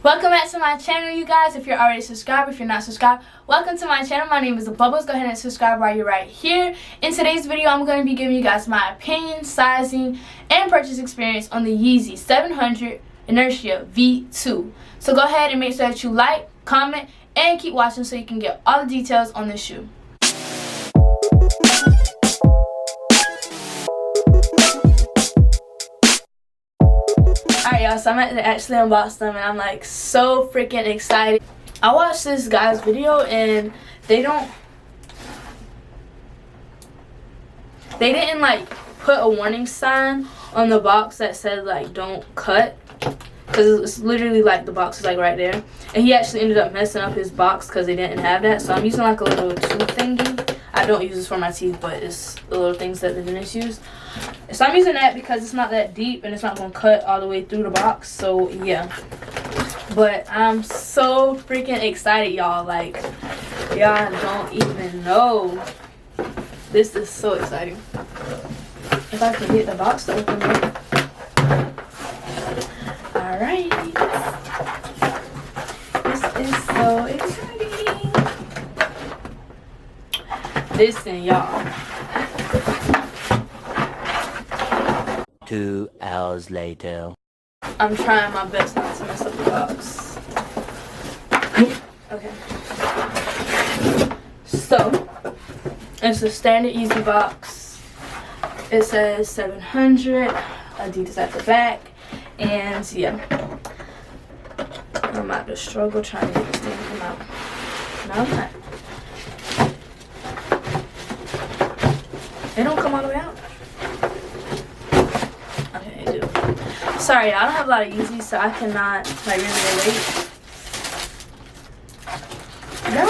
Welcome back to my channel, you guys. If you're already subscribed, if you're not subscribed, welcome to my channel. My name is Bubbles. Go ahead and subscribe while you're right here. In today's video, I'm going to be giving you guys my opinion, sizing, and purchase experience on the Yeezy 700 Inertia V2. So go ahead and make sure that you like, comment, and keep watching so you can get all the details on this shoe. Alright, y'all, so I'm at to actually unbox them and I'm like so freaking excited. I watched this guy's video and they didn't like put a warning sign on the box that said like don't cut, because it's literally like the box is like right there, and he actually ended up messing up his box because they didn't have that. So I'm using like a little tooth thingy. I don't use this for my teeth, but it's the little things that the dentists use. So I'm using that because it's not that deep and it's not going to cut all the way through the box. So yeah, but I'm so freaking excited, y'all. Like, y'all don't even know. This is so exciting. If I can get the box to open it. Alright, this is so exciting. Listen, y'all. 2 hours later. I'm trying my best not to mess up the box. Okay. So, it's a standard Yeezy box. It says 700, Adidas at the back, and yeah. I'm about to struggle trying to get this thing to come out. No, I'm not. It don't come all the way out. Okay, it do. Sorry, I don't have a lot of Yeezy, so I cannot like really relate. No.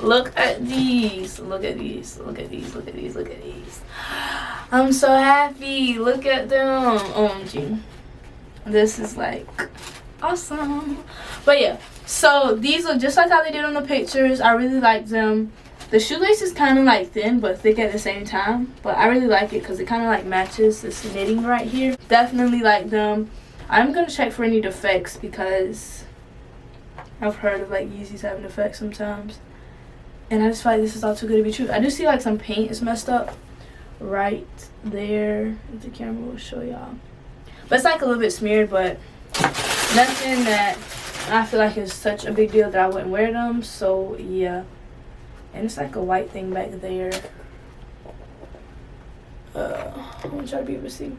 Look at these. Look at these. Look at these. Look at these. Look at these. I'm so happy. Look at them. OMG. This is like awesome. But yeah, so these look just like how they did on the pictures. I really like them. The shoelace is kind of like thin but thick at the same time, but I really like it because it kind of like matches this knitting right here. Definitely like them. I'm gonna check for any defects because I've heard of like Yeezys having defects sometimes, and I just feel like this is all too good to be true. I do see like some paint is messed up right there. If the camera will show y'all, but it's like a little bit smeared, but nothing that I feel like is such a big deal that I wouldn't wear them. So yeah. And it's like a white thing back there. I'm gonna try to be able to see.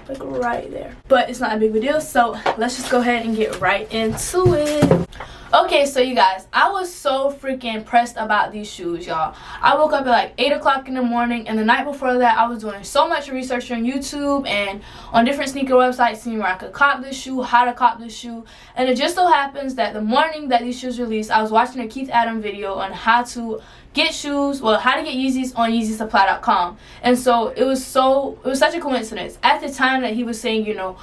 Like right there. But it's not a big of a deal, so let's just go ahead and get right into it. Okay, so you guys, I was so freaking pressed about these shoes, y'all. I woke up at like 8 o'clock in the morning, and the night before that, I was doing so much research on YouTube and on different sneaker websites, seeing where I could cop this shoe, how to cop this shoe. And it just so happens that the morning that these shoes released, I was watching a Keith Adam video on how to get shoes, well, how to get Yeezys on YeezySupply.com. And so it was such a coincidence. At the time that he was saying, you know,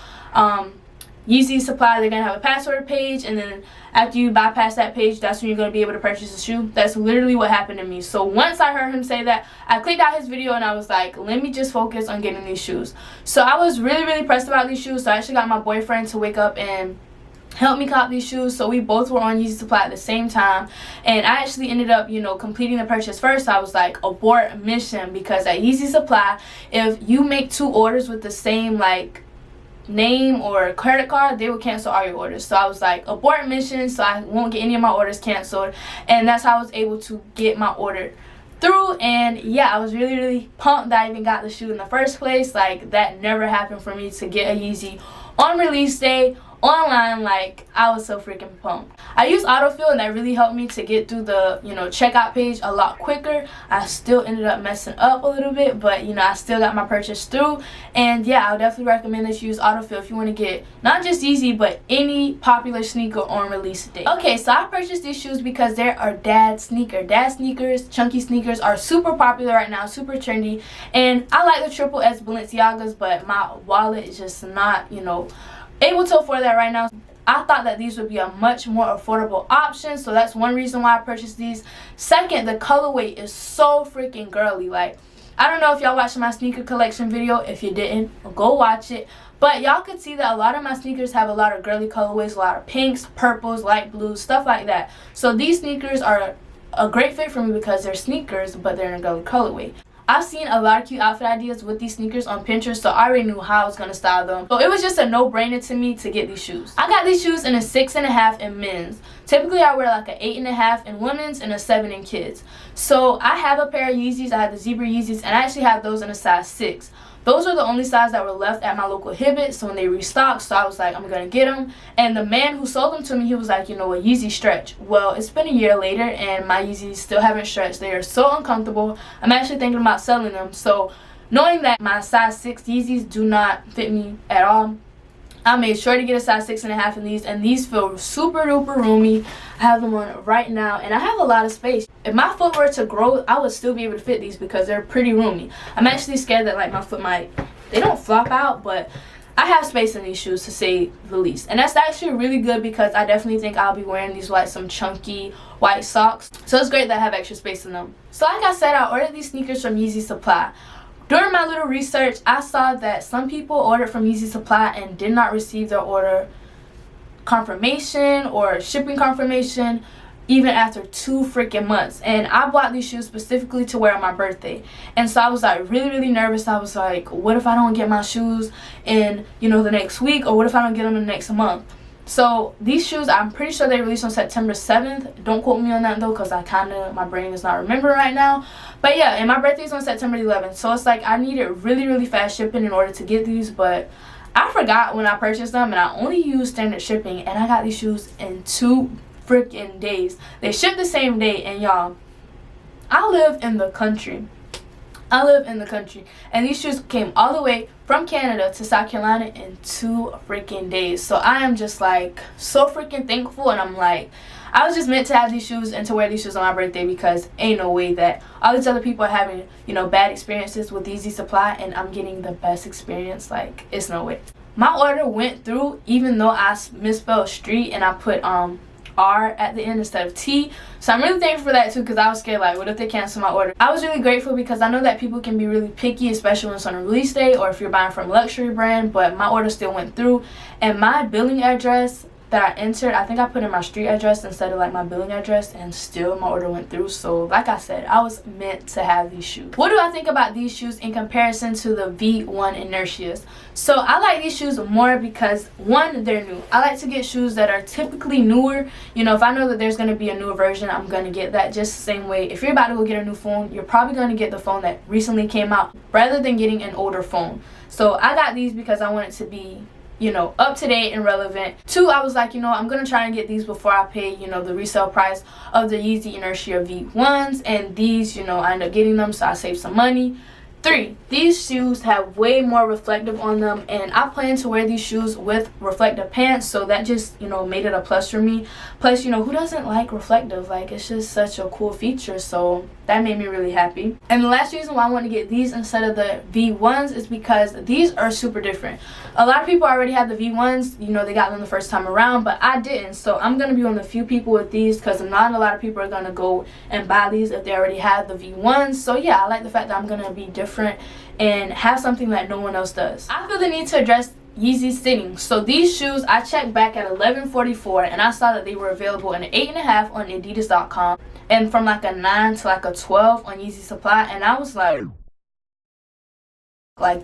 Yeezy Supply, they're gonna have a password page, and then after you bypass that page, that's when you're gonna be able to purchase a shoe. That's literally what happened to me. So once I heard him say that, I clicked out his video and I was like, let me just focus on getting these shoes. So I was really pressed about these shoes. So I actually got my boyfriend to wake up and help me cop these shoes. So we both were on Yeezy Supply at the same time, and I actually ended up, you know, completing the purchase first. So I was like, abort mission, because at Yeezy Supply, if you make 2 orders with the same like name or credit card, they will cancel all your orders. So I was like, abort mission, so I won't get any of my orders canceled. And that's how I was able to get my order through. And yeah, I was really pumped that I even got the shoe in the first place. Like, that never happened for me to get a Yeezy on release day online. Like, I was so freaking pumped. I used autofill, and that really helped me to get through the, you know, checkout page a lot quicker. I still ended up messing up a little bit, but you know, I still got my purchase through. And yeah, I would definitely recommend that you use autofill if you want to get not just Yeezy but any popular sneaker on release day. Okay, so I purchased these shoes because they are dad sneakers. Chunky sneakers are super popular right now, super trendy, and I like the triple S Balenciagas, but my wallet is just not, you know, able to afford that right now. I thought that these would be a much more affordable option, so that's one reason why I purchased these. Second, the colorway is so freaking girly. Like, I don't know if y'all watched my sneaker collection video. If you didn't, go watch it. But y'all could see that a lot of my sneakers have a lot of girly colorways, a lot of pinks, purples, light blues, stuff like that. So these sneakers are a great fit for me because they're sneakers, but they're in a girly colorway. I've seen a lot of cute outfit ideas with these sneakers on Pinterest, so I already knew how I was going to style them. So it was just a no-brainer to me to get these shoes. I got these shoes in a 6.5 in men's. Typically, I wear like an 8.5 in women's and a 7 in kids. So I have a pair of Yeezys. I have the zebra Yeezys, and I actually have those in a size 6. Those are the only size that were left at my local Hibbett, so when they restocked, so I was like, I'm gonna get them. And the man who sold them to me, he was like, you know, a Yeezy stretch. Well, it's been a year later, and my Yeezys still haven't stretched. They are so uncomfortable. I'm actually thinking about selling them. So knowing that my size 6 Yeezys do not fit me at all, I made sure to get a size 6.5 in these, and these feel super duper roomy. I have them on right now, and I have a lot of space. If my foot were to grow, I would still be able to fit these because they're pretty roomy. I'm actually scared that like my foot might, they don't flop out, but I have space in these shoes to say the least. And that's actually really good because I definitely think I'll be wearing these with like some chunky white socks. So it's great that I have extra space in them. So like I said, I ordered these sneakers from Yeezy Supply. During my little research, I saw that some people ordered from Yeezy Supply and did not receive their order confirmation or shipping confirmation even after 2 freaking months. And I bought these shoes specifically to wear on my birthday. And so I was like really nervous. I was like, what if I don't get my shoes in, you know, the next week, or what if I don't get them in the next month? So these shoes, I'm pretty sure they released on September 7th. Don't quote me on that though, because my brain is not remembering right now. But yeah, and my birthday is on September 11th. So it's like I needed really fast shipping in order to get these. But I forgot when I purchased them, and I only used standard shipping. And I got these shoes in 2 freaking days. They shipped the same day. And y'all, I live in the country. And these shoes came all the way from Canada to South Carolina in 2 freaking days. So I am just like so freaking thankful, and I'm like, I was just meant to have these shoes and to wear these shoes on my birthday, because ain't no way that all these other people are having, you know, bad experiences with Yeezy Supply and I'm getting the best experience. Like, it's no way. My order went through even though I misspelled street and I put R at the end instead of T. So I'm really thankful for that too, because I was scared like, what if they cancel my order? I was really grateful because I know that people can be really picky, especially when it's on a release day or if you're buying from a luxury brand. But my order still went through, and my billing address that I entered, I think I put in my street address instead of like my billing address, and still my order went through. So like I said, I was meant to have these shoes. What do I think about these shoes in comparison to the V1 Inertias? So I like these shoes more because, one, they're new. I like to get shoes that are typically newer. You know, if I know that there's going to be a newer version, I'm going to get that. Just the same way, if you're about to go get a new phone, you're probably going to get the phone that recently came out rather than getting an older phone. So I got these because I want it to be, you know, up to date and relevant. 2, I was like, you know, I'm gonna try and get these before I pay, you know, the resale price of the Yeezy Inertia V1s, and these, you know, I end up getting them, so I save some money. 3, these shoes have way more reflective on them, and I plan to wear these shoes with reflective pants, so that just, you know, made it a plus for me. Plus, you know, who doesn't like reflective? Like, it's just such a cool feature, so that made me really happy. And the last reason why I want to get these instead of the V1s is because these are super different. A lot of people already have the V1s, you know, they got them the first time around, but I didn't. So I'm going to be one of the few people with these, because not a lot of people are going to go and buy these if they already have the V1s. So yeah, I like the fact that I'm going to be different and have something that no one else does. I feel the need to address Yeezy sitting. So these shoes, I checked back at 11:44 and I saw that they were available in an 8.5 on Adidas.com and from like a 9 to like a 12 on Yeezy Supply, and I was like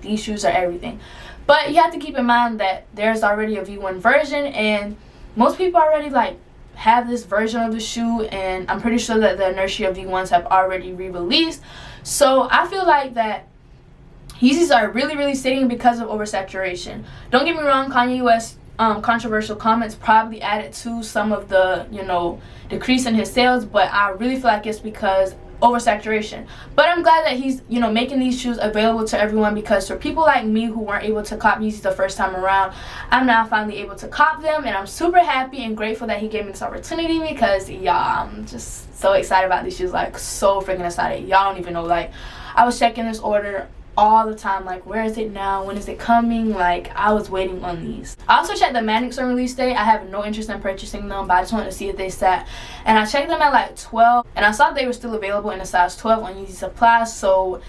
these shoes are everything. But you have to keep in mind that there's already a V1 version, and most people already like have this version of the shoe, and I'm pretty sure that the Inertia V1s have already re-released. So I feel like that Yeezys are really sitting because of oversaturation. Don't get me wrong, Kanye West's controversial comments probably added to some of the, you know, decrease in his sales, but I really feel like it's because oversaturation. But I'm glad that he's, you know, making these shoes available to everyone, because for people like me who weren't able to cop Yeezys the first time around, I'm now finally able to cop them, and I'm super happy and grateful that he gave me this opportunity, because y'all, I'm just so excited about these shoes, like so freaking excited. Y'all don't even know, like I was checking this order all the time, like where is it now, when is it coming, like I was waiting on these. I also checked the Manics on release day. I have no interest in purchasing them, but I just wanted to see if they sat, and I checked them at like 12 and I saw they were still available in a size 12 on Yeezy Supply. So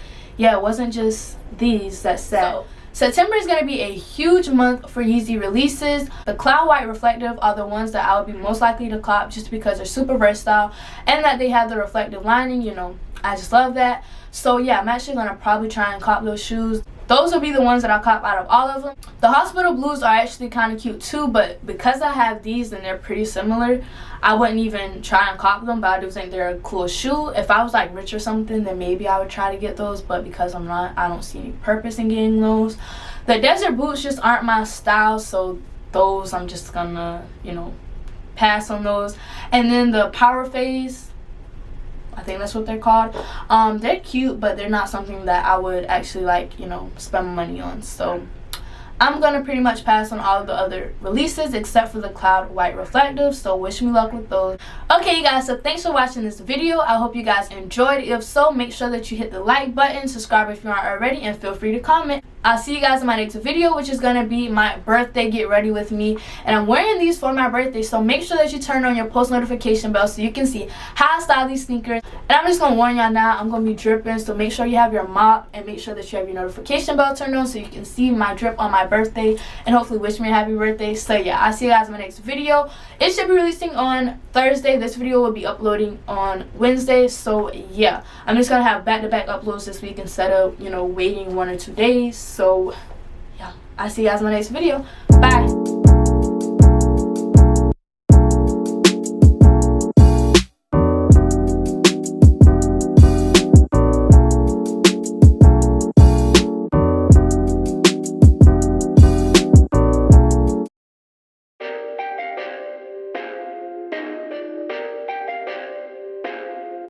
yeah, it wasn't just these that said. So, September is going to be a huge month for Yeezy releases. The Cloud White Reflective are the ones that I would be most likely to cop just because they're super versatile and that they have the reflective lining. You know, I just love that. So yeah, I'm actually going to probably try and cop those shoes. Those will be the ones that I'll cop out of all of them. The Hospital Blues are actually kind of cute too, but because I have these and they're pretty similar, I wouldn't even try and cop them, but I do think they're a cool shoe. If I was like rich or something, then maybe I would try to get those, but because I'm not, I don't see any purpose in getting those. The Desert Boots just aren't my style, so those I'm just gonna, you know, pass on those. And then the Power Phase, I think that's what they're called. They're cute, but they're not something that I would actually like, you know, spend money on. So I'm gonna pretty much pass on all of the other releases except for the Cloud White Reflective, so wish me luck with those. Okay, you guys, so thanks for watching this video. I hope you guys enjoyed. If so, make sure that you hit the like button, subscribe if you aren't already, and feel free to comment. I'll see you guys in my next video, which is gonna be my birthday get ready with me, and I'm wearing these for my birthday, so make sure that you turn on your post notification bell so you can see how I style these sneakers. And I'm just gonna warn y'all now, I'm gonna be dripping, so make sure you have your mop and make sure that you have your notification bell turned on so you can see my drip on my birthday and hopefully wish me a happy birthday. So yeah, I'll see you guys in my next video. It should be releasing on Thursday. This video will be uploading on Wednesday, so yeah, I'm just gonna have back-to-back uploads this week instead of, you know, waiting 1 or 2 days. So yeah, I'll see you guys in my next video. Bye.